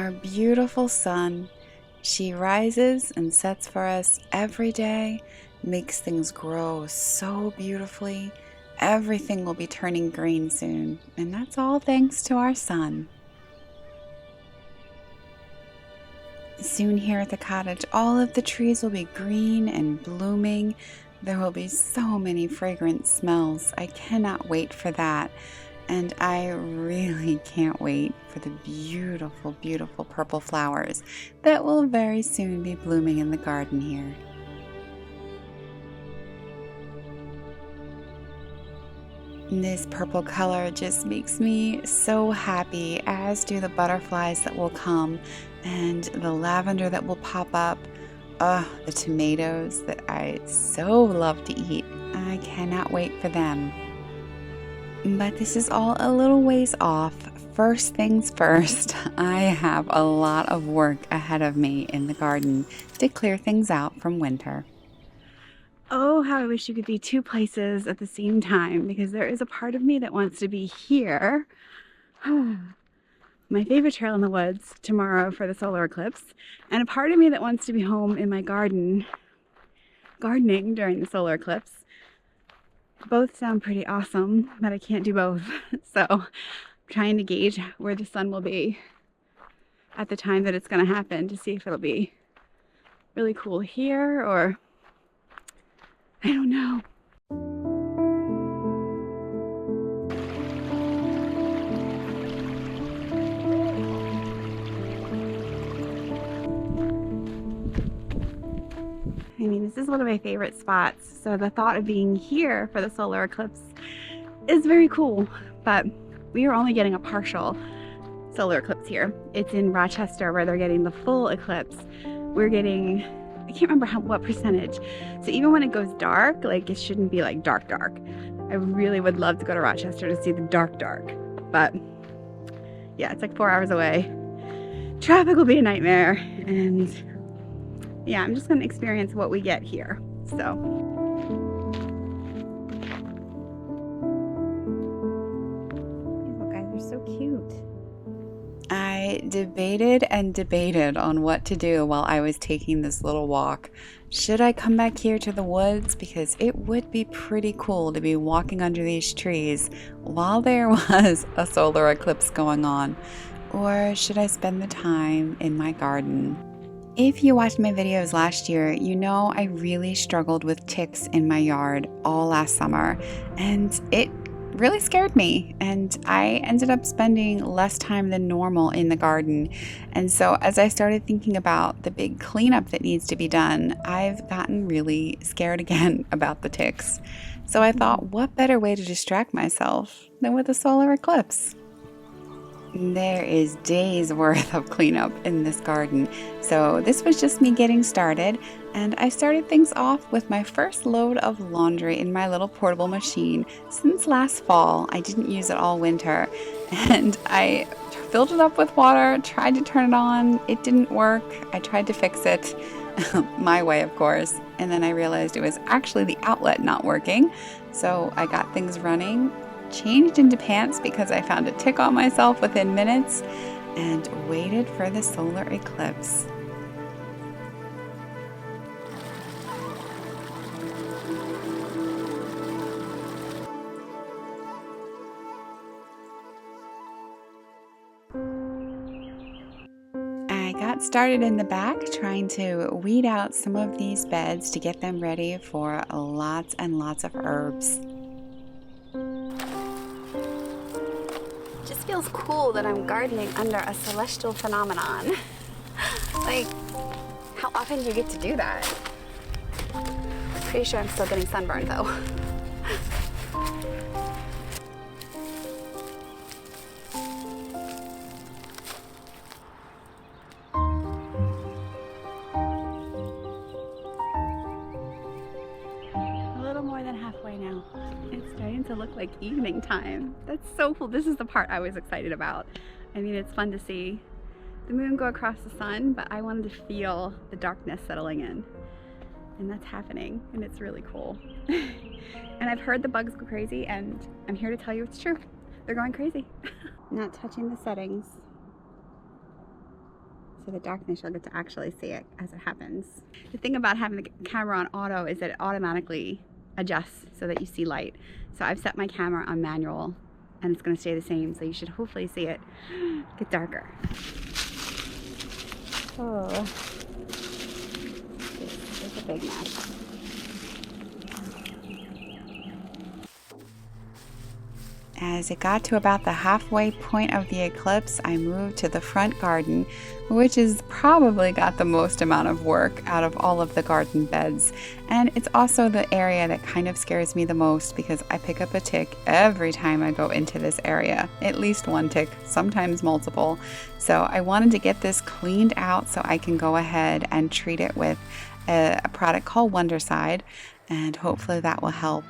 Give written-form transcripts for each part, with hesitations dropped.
our beautiful sun. She rises and sets for us every day, makes things grow so beautifully. Everything will be turning green soon, and that's all thanks to our sun. Soon here at the cottage, all of the trees will be green and blooming. There will be so many fragrant smells. I cannot wait for that. And I really can't wait for the beautiful, beautiful purple flowers that will very soon be blooming in the garden here. This purple color just makes me so happy, as do the butterflies that will come and the lavender that will pop up. The tomatoes that I so love to eat. I cannot wait for them. But this is all a little ways off. First things first, I have a lot of work ahead of me in the garden to clear things out from winter. Oh, how I wish you could be two places at the same time, because there is a part of me that wants to be here. My favorite trail in the woods tomorrow for the solar eclipse, and a part of me that wants to be home in my gardening during the solar eclipse. Both sound pretty awesome, but I can't do both. So I'm trying to gauge where the sun will be at the time that it's going to happen to see if it'll be really cool here or I don't know. I mean, this is one of my favorite spots, so the thought of being here for the solar eclipse is very cool, but we are only getting a partial solar eclipse here. It's in Rochester where they're getting the full eclipse. We're getting, I can't remember what percentage. So even when it goes dark, like it shouldn't be like dark. I really would love to go to Rochester to see the dark, but yeah, it's like 4 hours away. Traffic will be a nightmare, and yeah, I'm just going to experience what we get here. So these little guys are so cute. I debated and debated on what to do while I was taking this little walk. Should I come back here to the woods? Because it would be pretty cool to be walking under these trees while there was a solar eclipse going on. Or should I spend the time in my garden? If you watched my videos last year, you know I really struggled with ticks in my yard all last summer, and it really scared me, and I ended up spending less time than normal in the garden. And so as I started thinking about the big cleanup that needs to be done, I've gotten really scared again about the ticks. So I thought, what better way to distract myself than with a solar eclipse? There is days worth of cleanup in this garden, so this was just me getting started, and I started things off with my first load of laundry in my little portable machine. Since last fall, I didn't use it all winter, and I filled it up with water, tried to turn it on, it didn't work. I tried to fix it my way, of course, and then I realized it was actually the outlet not working, so I got things running, changed into pants because I found a tick on myself within minutes, and waited for the solar eclipse. I got started in the back trying to weed out some of these beds to get them ready for lots and lots of herbs. Feels cool that I'm gardening under a celestial phenomenon. Like, how often do you get to do that? Pretty sure I'm still getting sunburned though. A little more than halfway now. It's starting to look like evening time. That's so cool. This is the part I was excited about. I mean, it's fun to see the moon go across the sun, but I wanted to feel the darkness settling in. And that's happening, and it's really cool. And I've heard the bugs go crazy, and I'm here to tell you it's true. They're going crazy. Not touching the settings. into the darkness, you'll get to actually see it as it happens. The thing about having the camera on auto is that it automatically adjusts so that you see light. So I've set my camera on manual and it's going to stay the same, so you should hopefully see it get darker. Oh, this is a big mess. As it got to about the halfway point of the eclipse, I moved to the front garden, which has probably got the most amount of work out of all of the garden beds. And it's also the area that kind of scares me the most because I pick up a tick every time I go into this area. At least one tick, sometimes multiple. So I wanted to get this cleaned out so I can go ahead and treat it with a product called Wondercide, and hopefully that will help.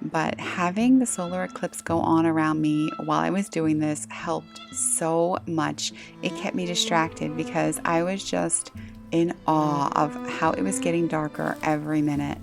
But having the solar eclipse go on around me while I was doing this helped so much. It kept me distracted because I was just in awe of how it was getting darker every minute.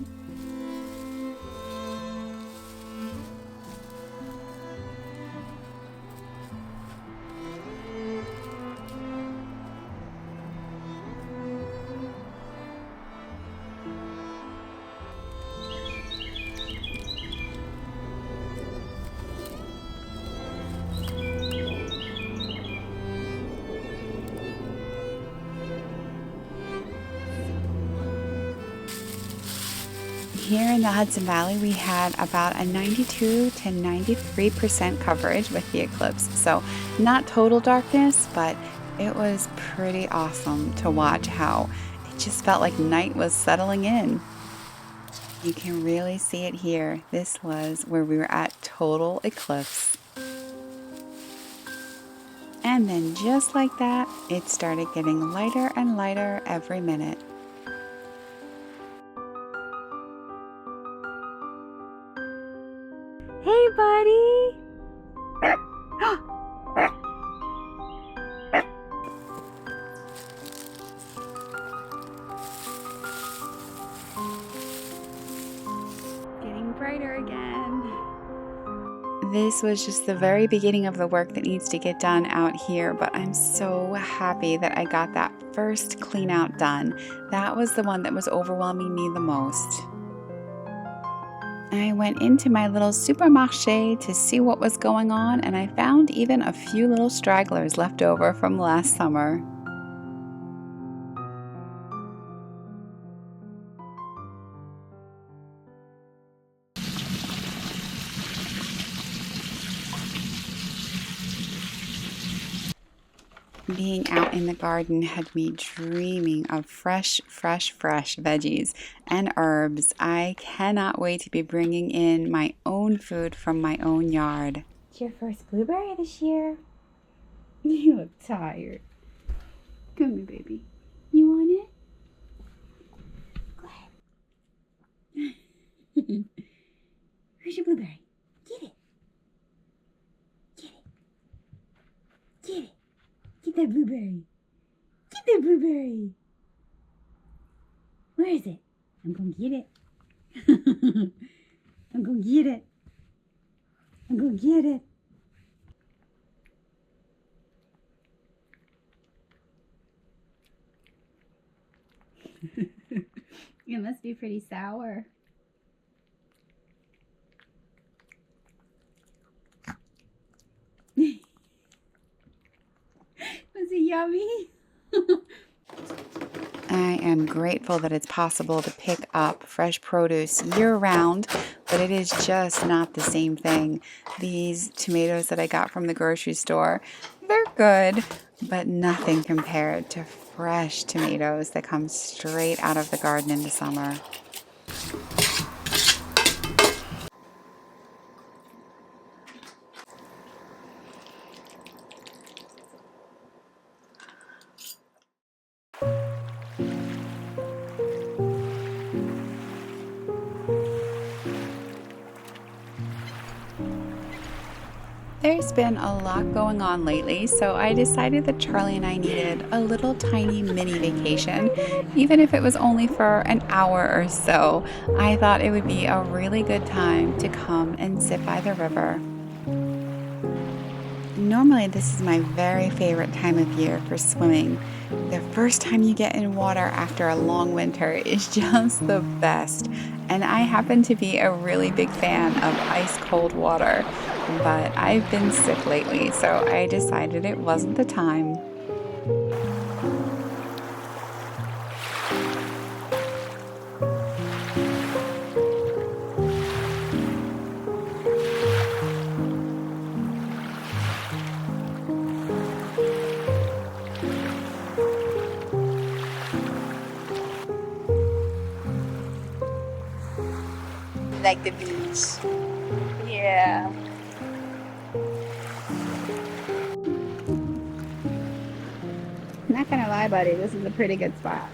Here in the Hudson Valley, we had about a 92 to 93% coverage with the eclipse. So not total darkness, but it was pretty awesome to watch how it just felt like night was settling in. You can really see it here. This was where we were at total eclipse. And then just like that, it started getting lighter and lighter every minute. Hey, buddy! Getting brighter again. This was just the very beginning of the work that needs to get done out here, but I'm so happy that I got that first clean out done. That was the one that was overwhelming me the most. I went into my little supermarché to see what was going on, and I found even a few little stragglers left over from last summer. Being out in the garden had me dreaming of fresh veggies and herbs. I cannot wait to be bringing in my own food from my own yard. It's your first blueberry this year. You look tired. Come here, baby. You want it? Go ahead. Where's your blueberry? Get it. Get it. Get it. Get that blueberry. Get that blueberry. Where is it? I'm gonna get it. I'm gonna get it. I'm gonna get it. It must be pretty sour. Was it yummy? I am grateful that it's possible to pick up fresh produce year-round, but it is just not the same thing. These tomatoes that I got from the grocery store, they're good, but nothing compared to fresh tomatoes that come straight out of the garden in the summer. There's been a lot going on lately, so I decided that Charlie and I needed a little tiny mini vacation, even if it was only for an hour or so. I thought it would be a really good time to come and sit by the river. Normally, this is my very favorite time of year for swimming. The first time you get in water after a long winter is just the best. And I happen to be a really big fan of ice cold water, but I've been sick lately, so I decided it wasn't the time. Like the beach. Yeah. Not gonna lie, buddy, this is a pretty good spot.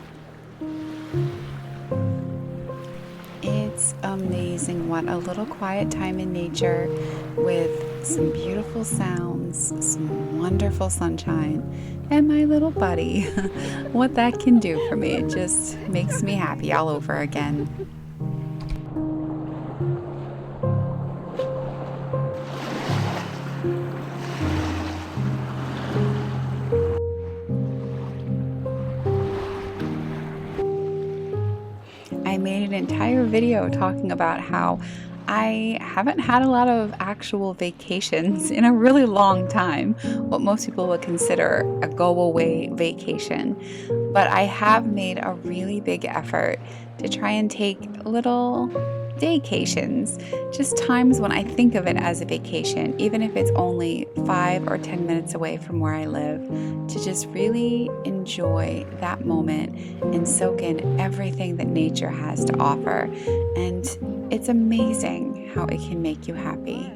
It's amazing what a little quiet time in nature with some beautiful sounds, some wonderful sunshine, and my little buddy, what that can do for me. It just makes me happy all over again. I made an entire video talking about how I haven't had a lot of actual vacations in a really long time, what most people would consider a go away vacation. But I have made a really big effort to try and take little daycations, just times when I think of it as a vacation, even if it's only 5 or 10 minutes away from where I live, to just really enjoy that moment and soak in everything that nature has to offer. And it's amazing how it can make you happy.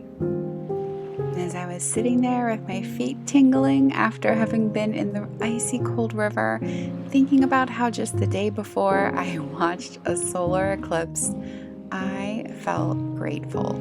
As I was sitting there with my feet tingling after having been in the icy cold river, thinking about how just the day before I watched a solar eclipse, I felt grateful.